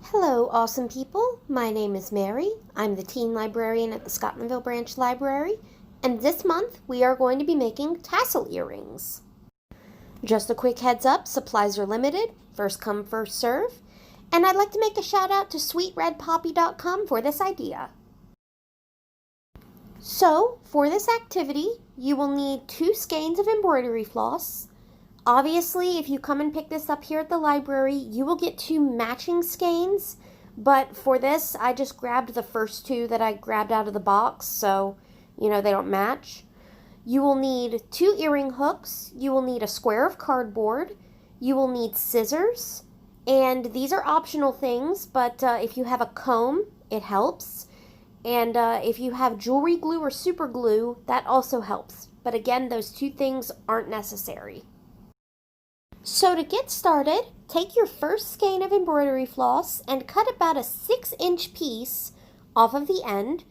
Hello, awesome people. My name is Mary. I'm the teen librarian at the Scotlandville Branch Library, and this month we are going to be making tassel earrings. Just a quick heads up, supplies are limited, first come, first serve, and I'd like to make a shout out to sweetredpoppy.com for this idea. So, for this activity, you will need 2 skeins of embroidery floss. Obviously, if you come and pick this up here at the library, you will get 2 matching skeins, but for this, I just grabbed the first 2 that I grabbed out of the box, so, they don't match. You will need 2 earring hooks, you will need a square of cardboard, you will need scissors, and these are optional things, but if you have a comb, it helps. And if you have jewelry glue or super glue, that also helps. But again, those 2 things aren't necessary. So to get started, take your first skein of embroidery floss and cut about a 6-inch piece off of the end.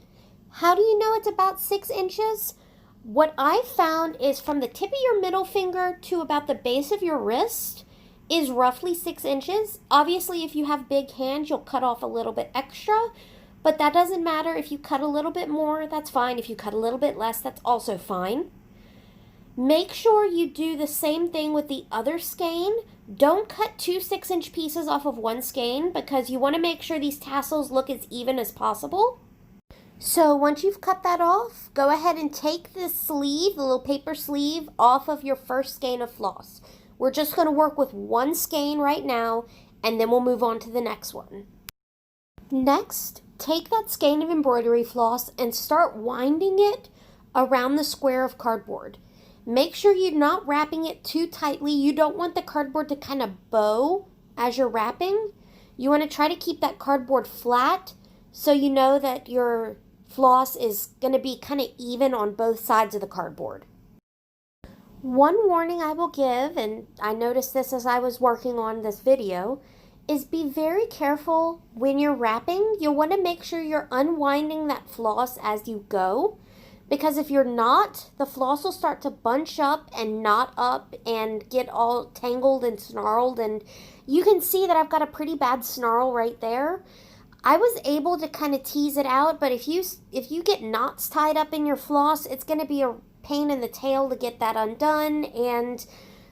How do you know it's about 6 inches? What I found is from the tip of your middle finger to about the base of your wrist is roughly 6 inches. Obviously, if you have big hands, you'll cut off a little bit extra, but that doesn't matter. If you cut a little bit more, that's fine. If you cut a little bit less, that's also fine. Make sure you do the same thing with the other skein. Don't cut 2 6-inch pieces off of one skein because you want to make sure these tassels look as even as possible. So once you've cut that off, go ahead and take the sleeve, the little paper sleeve, off of your first skein of floss. We're just going to work with one skein right now, and then we'll move on to the next one. Next, take that skein of embroidery floss and start winding it around the square of cardboard. Make sure you're not wrapping it too tightly. You don't want the cardboard to kind of bow as you're wrapping. You want to try to keep that cardboard flat so you know that your floss is going to be kind of even on both sides of the cardboard. One warning I will give, and I noticed this as I was working on this video, is be very careful when you're wrapping. You'll want to make sure you're unwinding that floss as you go. Because if you're not, the floss will start to bunch up and knot up and get all tangled and snarled. And you can see that I've got a pretty bad snarl right there. I was able to kind of tease it out, but if you get knots tied up in your floss, it's going to be a pain in the tail to get that undone. And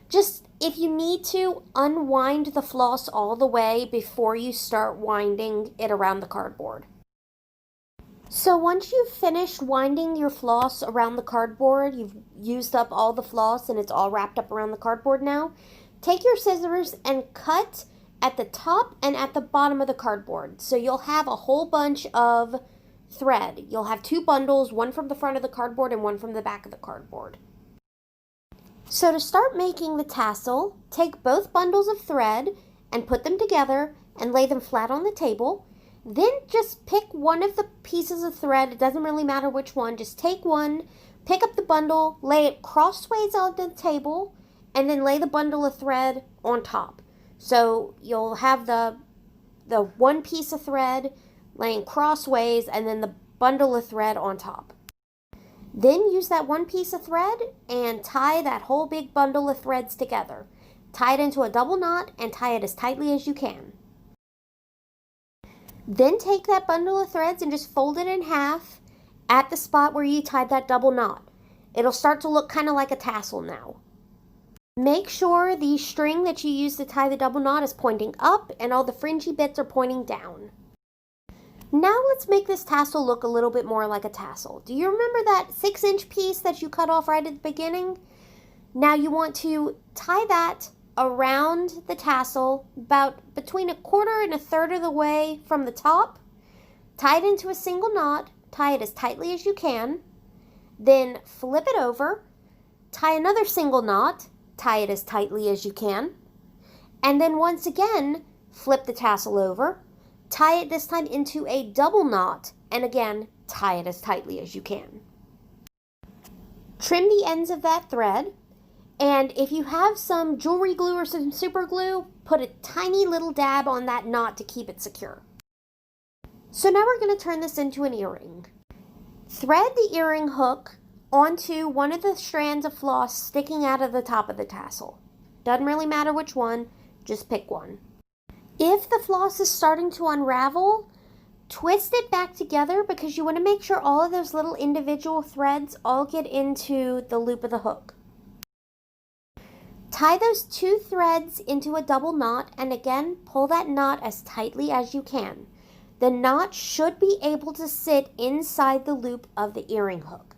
just, if you need to, unwind the floss all the way before you start winding it around the cardboard. So once you've finished winding your floss around the cardboard, you've used up all the floss and it's all wrapped up around the cardboard now, take your scissors and cut at the top and at the bottom of the cardboard. So you'll have a whole bunch of thread. You'll have 2 bundles, one from the front of the cardboard and one from the back of the cardboard. So to start making the tassel, take both bundles of thread and put them together and lay them flat on the table. Then just pick one of the pieces of thread. It doesn't really matter which one. Just take one, pick up the bundle, lay it crossways on the table, and then lay the bundle of thread on top. So you'll have the one piece of thread laying crossways and then the bundle of thread on top. Then use that one piece of thread and tie that whole big bundle of threads together. Tie it into a double knot and tie it as tightly as you can. Then take that bundle of threads and just fold it in half at the spot where you tied that double knot. It'll start to look kind of like a tassel now. Make sure the string that you use to tie the double knot is pointing up and all the fringy bits are pointing down. Now let's make this tassel look a little bit more like a tassel. Do you remember that 6-inch piece that you cut off right at the beginning? Now you want to tie that around the tassel about between 1/4 and 1/3 of the way from the top. Tie it into a single knot, tie it as tightly as you can, then flip it over, tie another single knot, tie it as tightly as you can, and then once again flip the tassel over, tie it this time into a double knot, and again tie it as tightly as you can. Trim the ends of that thread. And if you have some jewelry glue or some super glue, put a tiny little dab on that knot to keep it secure. So now we're going to turn this into an earring. Thread the earring hook onto one of the strands of floss sticking out of the top of the tassel. Doesn't really matter which one, just pick one. If the floss is starting to unravel, twist it back together because you want to make sure all of those little individual threads all get into the loop of the hook. Tie those 2 threads into a double knot, and again, pull that knot as tightly as you can. The knot should be able to sit inside the loop of the earring hook.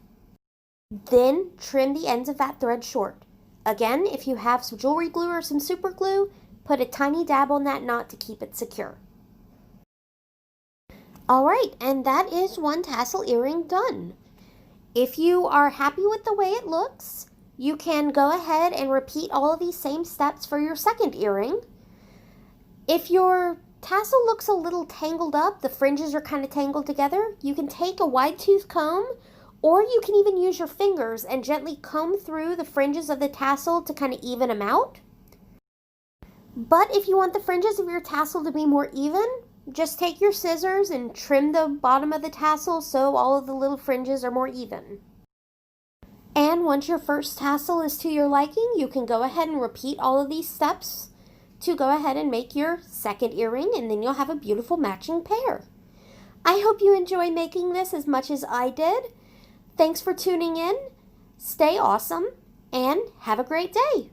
Then trim the ends of that thread short. Again, if you have some jewelry glue or some super glue, put a tiny dab on that knot to keep it secure. Alright, and that is one tassel earring done. If you are happy with the way it looks, you can go ahead and repeat all of these same steps for your second earring. If your tassel looks a little tangled up, the fringes are kind of tangled together, you can take a wide tooth comb, or you can even use your fingers and gently comb through the fringes of the tassel to kind of even them out. But if you want the fringes of your tassel to be more even, just take your scissors and trim the bottom of the tassel so all of the little fringes are more even. And once your first tassel is to your liking, you can go ahead and repeat all of these steps to go ahead and make your second earring, and then you'll have a beautiful matching pair. I hope you enjoy making this as much as I did. Thanks for tuning in. Stay awesome and have a great day.